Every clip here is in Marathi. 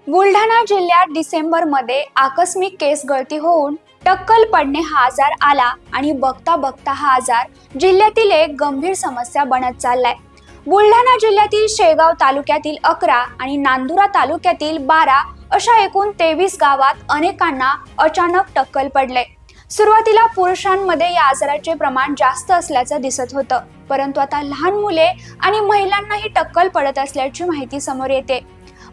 बुलढाणा जिल्ह्यात डिसेंबरमध्ये आकस्मिक केस गळती होऊन टक्कल पडणे हा आजार आला आणि बघता बघता हा आजार जिल्ह्यातील एक गंभीर समस्या बनत चाललाय। बुलढाणा जिल्ह्यातील शेगाव तालुक्यातील 11 आणि नांदुरा तालुक्यातील 12 अशा एकूण 23 गावात अनेकांना अचानक टक्कल पडले। सुरुवातीला पुरुषांमध्ये या आजाराचे प्रमाण जास्त असल्याचं दिसत होतं, परंतु आता लहान मुले आणि महिलांनाही टक्कल पडत असल्याची माहिती समोर येते।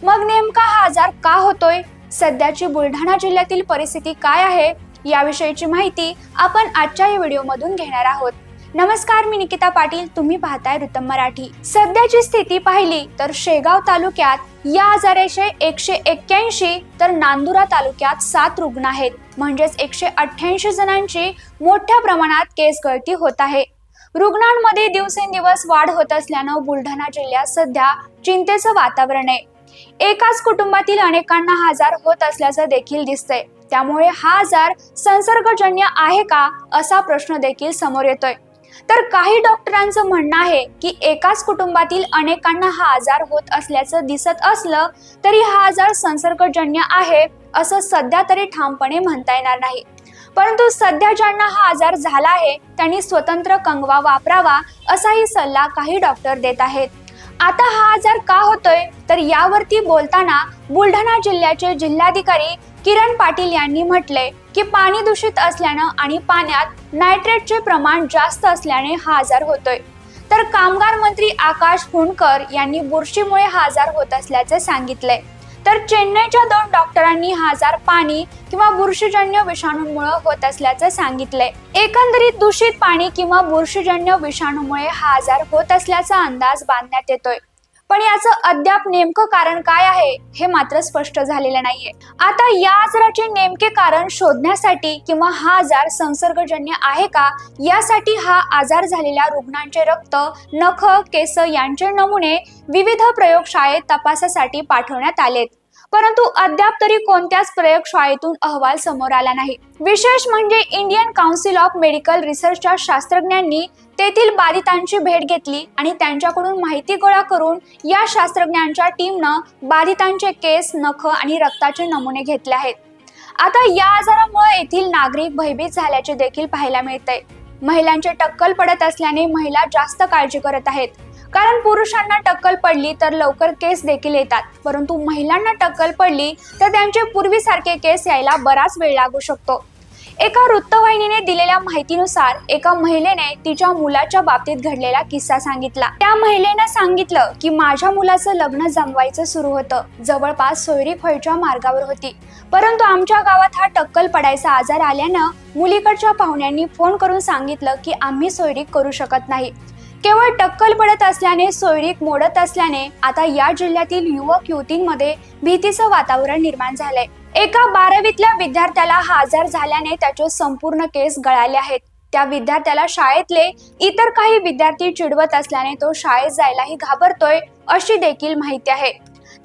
मग नेमका हा आजार का होतोय, सध्याची बुलढाणा जिल्ह्यातील परिस्थिती काय आहे याविषयीची माहिती आपण आजच्या या व्हिडिओमधून घेणार आहोत। नमस्कार, मी निकिता पाटील, तुम्ही पाहताय रुतम मराठी। सध्याची स्थिती पाहिली तर शेगाव तालुक्यात या आजाराचे 181 तर नांदुरा तालुक्यात 7 रुग्ण आहेत, म्हणजेच 188 जणांची मोठ्या प्रमाणात केस गळती होत आहे। रुग्णांमध्ये दिवसेंदिवस वाढ होत असल्यानं बुलढाणा जिल्ह्यात सध्या चिंतेचं वातावरण आहे। एकाच कुटुंबातील अनेकांना हा आजार होत असल्याचं देखील दिसतंय, त्यामुळे हा आजार संसर्गजन्य आहे का असा प्रश्न देखील समोर येतोय। तर काही डॉक्टरांचं म्हणणं आहे की एकाच कुटुंबातील अनेकांना हा आजार होत असल्याचं दिसत असलं तरी हा आजार संसर्गजन्य आहे असं सध्या तरी ठामपणे म्हणता येणार नाही। परंतु सध्या ज्यांना हा आजार झाला आहे त्यांनी स्वतंत्र कंगवा वापरावा असाही सल्ला काही डॉक्टर देत आहेत। आता हा आजार का होतोय तर यावरती बोलताना बुलढाणा जिल्ह्याचे जिल्हाधिकारी किरण पाटील यांनी म्हटले की पाणी दूषित असल्यानं आणि पाण्यात नायट्रेटचे प्रमाण जास्त असल्याने हा आजार होतोय। तर कामगार मंत्री आकाश फुंडकर यांनी बुरशीमुळे हा आजार होत असल्याचे सांगितले। तर चेन्नईच्या 2 डॉक्टरांनी हा आजार पाणी किंवा बुरशीजन्य विषाणूंमुळे होत असल्याचे सांगितले। एकंदरीत दूषित पाणी किंवा बुरशीजन्य विषाणूमुळे हा आजार होत असल्याचा अंदाज बांधण्यात येतोय, पण याचं अद्याप नेमकं कारण काय आहे हे मात्र स्पष्ट झालेलं नाहीये। आता या आजाराचे नेमके कारण शोधण्यासाठी किंवा हा आजार संसर्गजन्य आहे का यासाठी हा आजार झालेल्या रुग्णांचे रक्त, नख, केस यांचे नमुने विविध प्रयोगशाळेत तपासासाठी पाठवण्यात आलेत, परंतु अद्याप तरी कोणत्याच प्रयोगशाळेतून अहवाल समोर आला नाही। विशेष म्हणजे इंडियन काउन्सिल ऑफ मेडिकल रिसर्चच्या शास्त्रज्ञांनी तेथील बाधितांची भेट घेतली आणि त्यांच्याकडून माहिती गोळा करून या शास्त्रज्ञांच्या टीमनं बाधितांचे केस, नख आणि रक्ताचे नमुने घेतले आहेत। आता या आजारामुळे येथील नागरिक भयभीत झाल्याचे देखील पाहायला मिळतंय। महिलांचे टक्कल पडत असल्याने महिला जास्त काळजी करत आहेत, कारण पुरुषांना टक्कल पडली तर लवकर केस देखील येतात, परंतु महिलांना टक्कल पडली तर त्यांचे पूर्वीसारखे केस यायला बराच वेळ लागू शकतो। एका वृत्तवाहिनीने दिलेल्या माहितीनुसार एका महिलेने तिच्या मुलाच्या बाबतीत घडलेला किस्सा सांगितला। त्या महिलेने सांगितलं की माझ्या मुलाचं लग्न जमवायचं सुरू होतं, जवळपास सोयरीक व्हायच्या मार्गावर होती, परंतु आमच्या गावात हा टक्कल पडायचा आजार आल्यानं मुलीकडच्या पाहुण्यांनी फोन करून सांगितलं की आम्ही सोयरीक करू शकत नाही। केवळ टक्कल पडत असल्याने, सोयरीक मोडत असल्याने आता या जिल्ह्यातील युवक युवतींमध्ये भीतीचं वातावरण निर्माण झालंय। एका 12वीतल्या विद्यार्थ्याला हा आजार झाल्याने त्याचे संपूर्ण केस गळाले आहेत। त्या विद्यार्थ्याला शाळेतले इतर काही विद्यार्थी चिडवत असल्याने तो शाळेत जायलाही घाबरतोय अशी देखील माहिती आहे।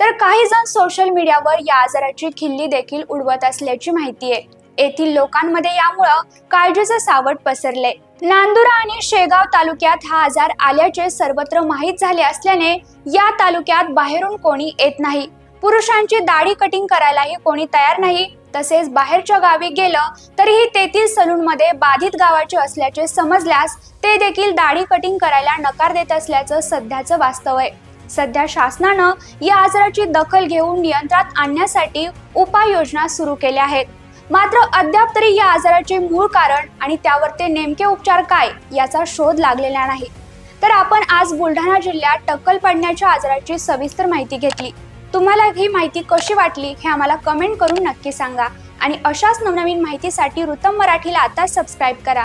तर काही जण सोशल मीडियावर या आजाराची खिल्ली देखील उडवत असल्याची माहिती आहे। येथील लोकांमध्ये यामुळे काळजीचे सावट पसरले। नांदुरा आणि शेगाव तालुक्यात हा आजार आल्याचे सर्वत्र माहीत झाले असल्याने या तालुक्यात बाहेरून कोणी येत नाही। पुरुषांची दाढी कटिंग करायलाही कोणी तयार नाही। तसेच बाहेरच्या गावी गेलं तरीही तेथील सलूनमध्ये बाधित गावाचे असल्याचे समजल्यास ते देखील दाढी कटिंग करायला नकार देत असल्याचं सध्याचं वास्तव आहे। सध्या शासनानं या आजाराची दखल घेऊन नियंत्रणात आणण्यासाठी उपाययोजना सुरू केल्या आहेत, मात्र अद्याप तरी या आजाराचे मूळ कारण आणि त्यावर ते नेमके उपचार काय याचा शोध लागलेला नाही। तर आपण आज बुलढाणा जिल्ह्यात टक्कल पडण्याच्या आजाराची सविस्तर माहिती घेतली। तुम्हाला ही माहिती कशी वाटली हे आम्हाला कमेंट करून नक्की सांगा आणि अशाच नवनवीन माहितीसाठी रुतम मराठीला आता सबस्क्राईब करा।